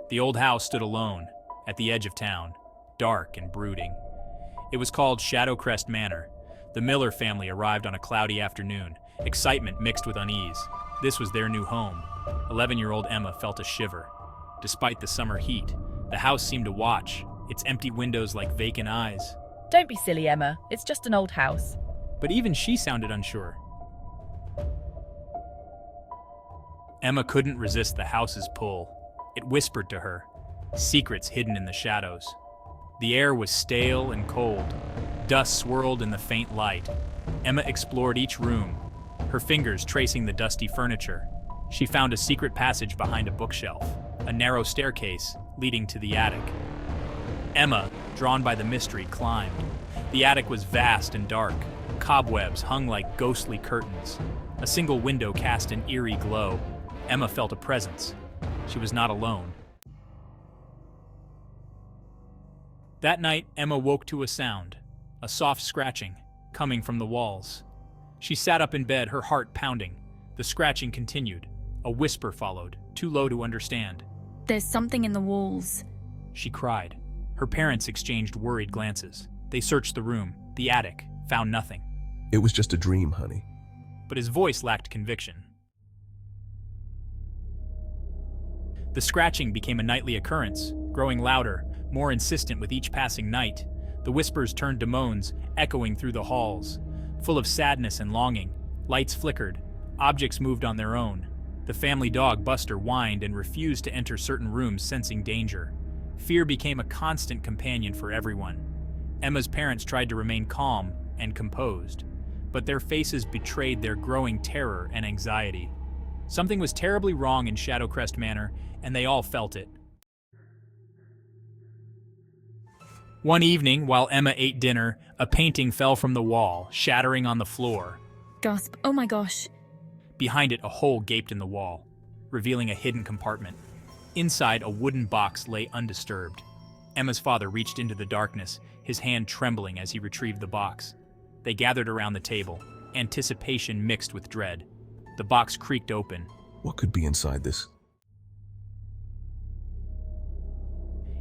The old house stood alone, at the edge of town, dark and brooding. It was called Shadowcrest Manor. The Miller family arrived on a cloudy afternoon, excitement mixed with unease. This was their new home. 11-year-old Emma felt a shiver. Despite the summer heat, the house seemed to watch, its empty windows like vacant eyes. Don't be silly, Emma. It's just an old house. But even she sounded unsure. Emma couldn't resist the house's pull. It whispered to her, secrets hidden in the shadows. The air was stale and cold. Dust swirled in the faint light. Emma explored each room, her fingers tracing the dusty furniture. She found a secret passage behind a bookshelf, a narrow staircase leading to the attic. Emma, drawn by the mystery, climbed. The attic was vast and dark. Cobwebs hung like ghostly curtains. A single window cast an eerie glow. Emma felt a presence. She was not alone. That night, Emma woke to a sound, a soft scratching, coming from the walls. She sat up in bed, her heart pounding. The scratching continued. A whisper followed, too low to understand. There's something in the walls. She cried. Her parents exchanged worried glances. They searched the room, the attic, found nothing. It was just a dream, honey. But his voice lacked conviction. The scratching became a nightly occurrence, growing louder, more insistent with each passing night. The whispers turned to moans, echoing through the halls. Full of sadness and longing, lights flickered, objects moved on their own. The family dog, Buster, whined and refused to enter certain rooms, sensing danger. Fear became a constant companion for everyone. Emma's parents tried to remain calm and composed, but their faces betrayed their growing terror and anxiety. Something was terribly wrong in Shadowcrest Manor, and they all felt it. One evening, while Emma ate dinner, a painting fell from the wall, shattering on the floor. Gasp, oh my gosh. Behind it, a hole gaped in the wall, revealing a hidden compartment. Inside, a wooden box lay undisturbed. Emma's father reached into the darkness, his hand trembling as he retrieved the box. They gathered around the table, anticipation mixed with dread. The box creaked open. What could be inside this?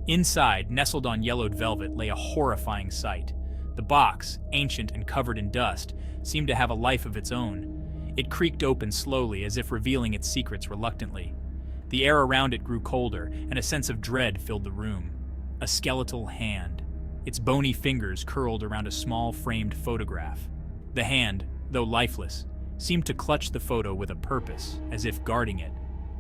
Inside, nestled on yellowed velvet, lay a horrifying sight. The box, ancient and covered in dust, seemed to have a life of its own. It creaked open slowly, as if revealing its secrets reluctantly. The air around it grew colder, and a sense of dread filled the room. A skeletal hand. Its bony fingers curled around a small framed photograph. The hand, though lifeless, seemed to clutch the photo with a purpose, as if guarding it.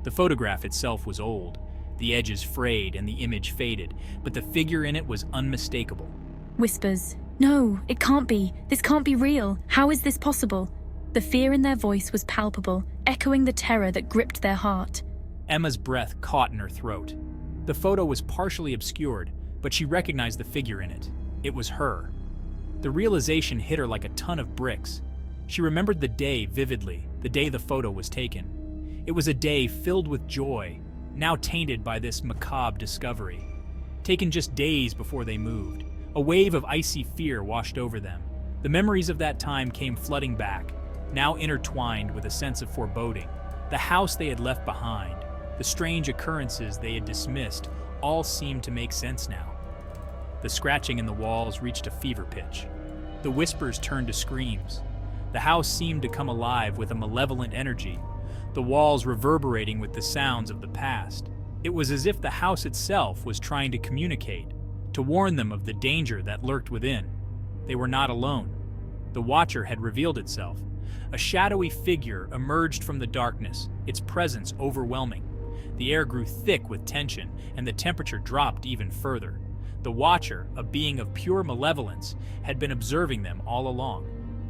The photograph itself was old. The edges frayed and the image faded, but the figure in it was unmistakable. Whispers. No, it can't be. This can't be real. How is this possible? The fear in their voice was palpable, echoing the terror that gripped their heart. Emma's breath caught in her throat. The photo was partially obscured, but she recognized the figure in it. It was her. The realization hit her like a ton of bricks. She remembered the day vividly, the day the photo was taken. It was a day filled with joy, now tainted by this macabre discovery. Taken just days before they moved, a wave of icy fear washed over them. The memories of that time came flooding back, now intertwined with a sense of foreboding. The house they had left behind, the strange occurrences they had dismissed, all seemed to make sense now. The scratching in the walls reached a fever pitch. The whispers turned to screams. The house seemed to come alive with a malevolent energy, the walls reverberating with the sounds of the past. It was as if the house itself was trying to communicate, to warn them of the danger that lurked within. They were not alone. The Watcher had revealed itself. A shadowy figure emerged from the darkness, its presence overwhelming. The air grew thick with tension, and the temperature dropped even further. The Watcher, a being of pure malevolence, had been observing them all along.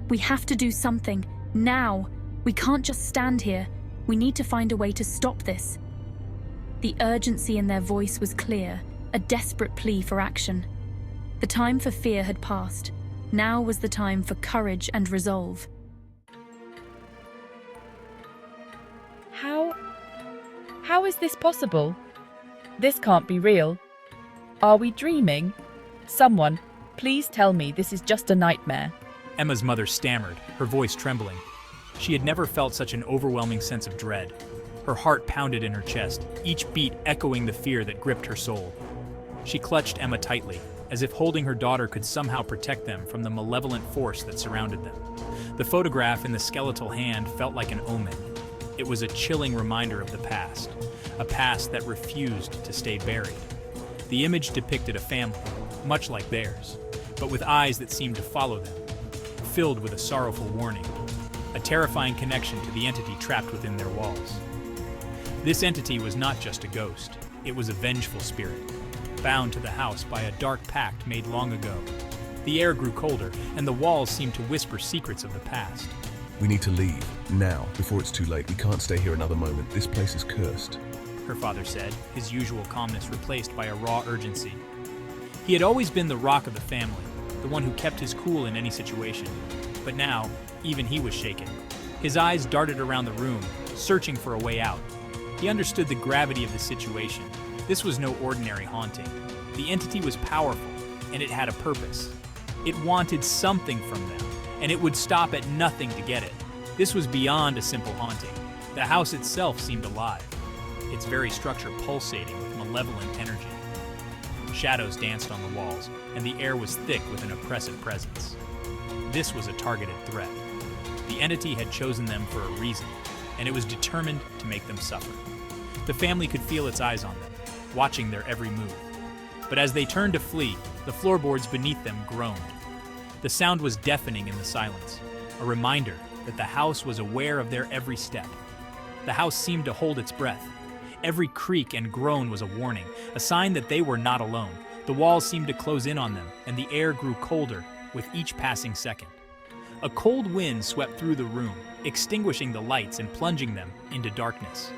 We have to do something, now. We can't just stand here. We need to find a way to stop this. The urgency in their voice was clear, a desperate plea for action. The time for fear had passed. Now was the time for courage and resolve. How is this possible? This can't be real. Are we dreaming? Someone, please tell me this is just a nightmare. Emma's mother stammered, her voice trembling. She had never felt such an overwhelming sense of dread. Her heart pounded in her chest, each beat echoing the fear that gripped her soul. She clutched Emma tightly, as if holding her daughter could somehow protect them from the malevolent force that surrounded them. The photograph in the skeletal hand felt like an omen. It was a chilling reminder of the past, a past that refused to stay buried. The image depicted a family, much like theirs, but with eyes that seemed to follow them, filled with a sorrowful warning, a terrifying connection to the entity trapped within their walls. This entity was not just a ghost, it was a vengeful spirit, bound to the house by a dark pact made long ago. The air grew colder, and the walls seemed to whisper secrets of the past. We need to leave, now, before it's too late. We can't stay here another moment. This place is cursed. Her father said, his usual calmness replaced by a raw urgency. He had always been the rock of the family, the one who kept his cool in any situation. But now, even he was shaken. His eyes darted around the room, searching for a way out. He understood the gravity of the situation. This was no ordinary haunting. The entity was powerful, and it had a purpose. It wanted something from them, and it would stop at nothing to get it. This was beyond a simple haunting. The house itself seemed alive, its very structure pulsating with malevolent energy. Shadows danced on the walls, and the air was thick with an oppressive presence. This was a targeted threat. The entity had chosen them for a reason, and it was determined to make them suffer. The family could feel its eyes on them, watching their every move. But as they turned to flee, the floorboards beneath them groaned. The sound was deafening in the silence, a reminder that the house was aware of their every step. The house seemed to hold its breath. Every creak and groan was a warning, a sign that they were not alone. The walls seemed to close in on them, and the air grew colder with each passing second. A cold wind swept through the room, extinguishing the lights and plunging them into darkness.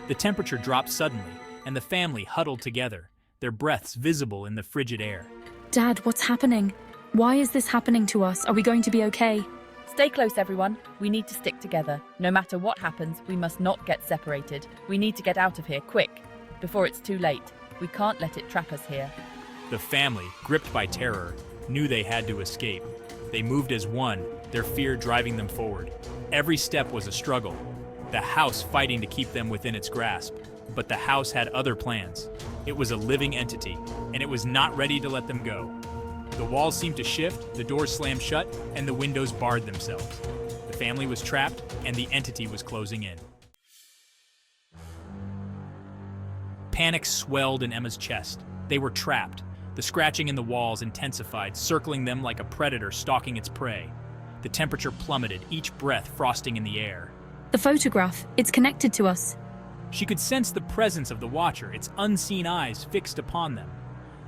The temperature dropped suddenly, and the family huddled together, their breaths visible in the frigid air. Dad, what's happening? Why is this happening to us? Are we going to be okay? Stay close, everyone. We need to stick together. No matter what happens, we must not get separated. We need to get out of here, quick, before it's too late. We can't let it trap us here. The family, gripped by terror, knew they had to escape. They moved as one, their fear driving them forward. Every step was a struggle, the house fighting to keep them within its grasp. But the house had other plans. It was a living entity, and it was not ready to let them go. The walls seemed to shift, the doors slammed shut, and the windows barred themselves. The family was trapped, and the entity was closing in. Panic swelled in Emma's chest. They were trapped. The scratching in the walls intensified, circling them like a predator stalking its prey. The temperature plummeted, each breath frosting in the air. The photograph, it's connected to us. She could sense the presence of the Watcher, its unseen eyes fixed upon them.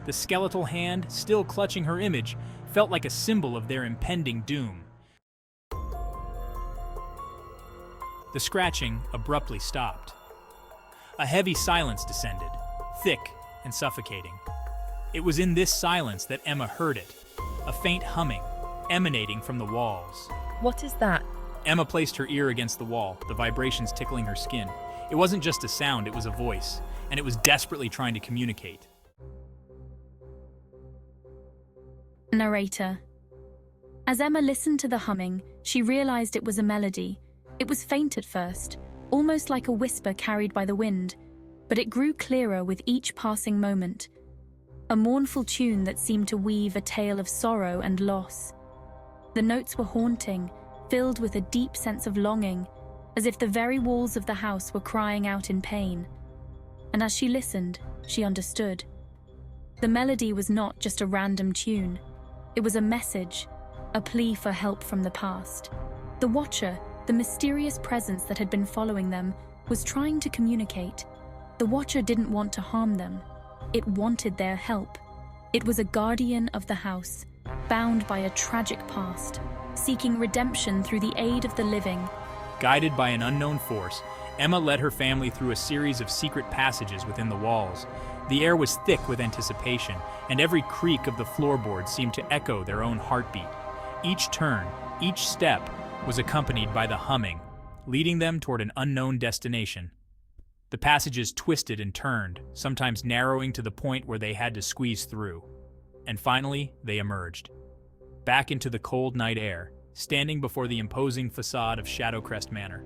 The skeletal hand, still clutching her image, felt like a symbol of their impending doom. The scratching abruptly stopped. A heavy silence descended, thick and suffocating. It was in this silence that Emma heard it, a faint humming emanating from the walls. What is that? Emma placed her ear against the wall, the vibrations tickling her skin. It wasn't just a sound, it was a voice, and it was desperately trying to communicate. Narrator. As Emma listened to the humming, she realized it was a melody. It was faint at first, almost like a whisper carried by the wind, but it grew clearer with each passing moment. A mournful tune that seemed to weave a tale of sorrow and loss. The notes were haunting, filled with a deep sense of longing, as if the very walls of the house were crying out in pain. And as she listened, she understood. The melody was not just a random tune. It was a message, a plea for help from the past. The Watcher, the mysterious presence that had been following them, was trying to communicate. The Watcher didn't want to harm them. It wanted their help. It was a guardian of the house, bound by a tragic past, seeking redemption through the aid of the living. Guided by an unknown force, Emma led her family through a series of secret passages within the walls. The air was thick with anticipation, and every creak of the floorboards seemed to echo their own heartbeat. Each turn, each step, was accompanied by the humming, leading them toward an unknown destination. The passages twisted and turned, sometimes narrowing to the point where they had to squeeze through. And finally, they emerged. Back into the cold night air, standing before the imposing facade of Shadowcrest Manor.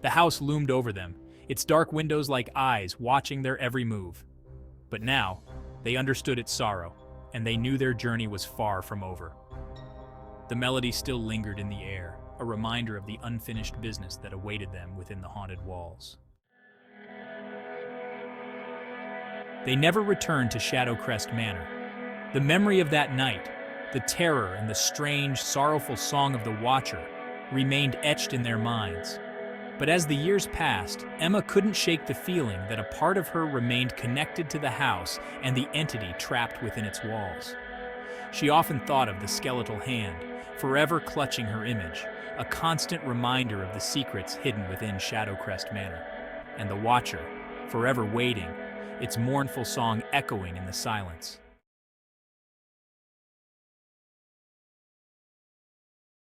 The house loomed over them, its dark windows like eyes watching their every move. But now, they understood its sorrow, and they knew their journey was far from over. The melody still lingered in the air, a reminder of the unfinished business that awaited them within the haunted walls. They never returned to Shadowcrest Manor. The memory of that night, the terror and the strange, sorrowful song of the Watcher, remained etched in their minds. But as the years passed, Emma couldn't shake the feeling that a part of her remained connected to the house and the entity trapped within its walls. She often thought of the skeletal hand, forever clutching her image, a constant reminder of the secrets hidden within Shadowcrest Manor, and the Watcher, forever waiting, its mournful song echoing in the silence.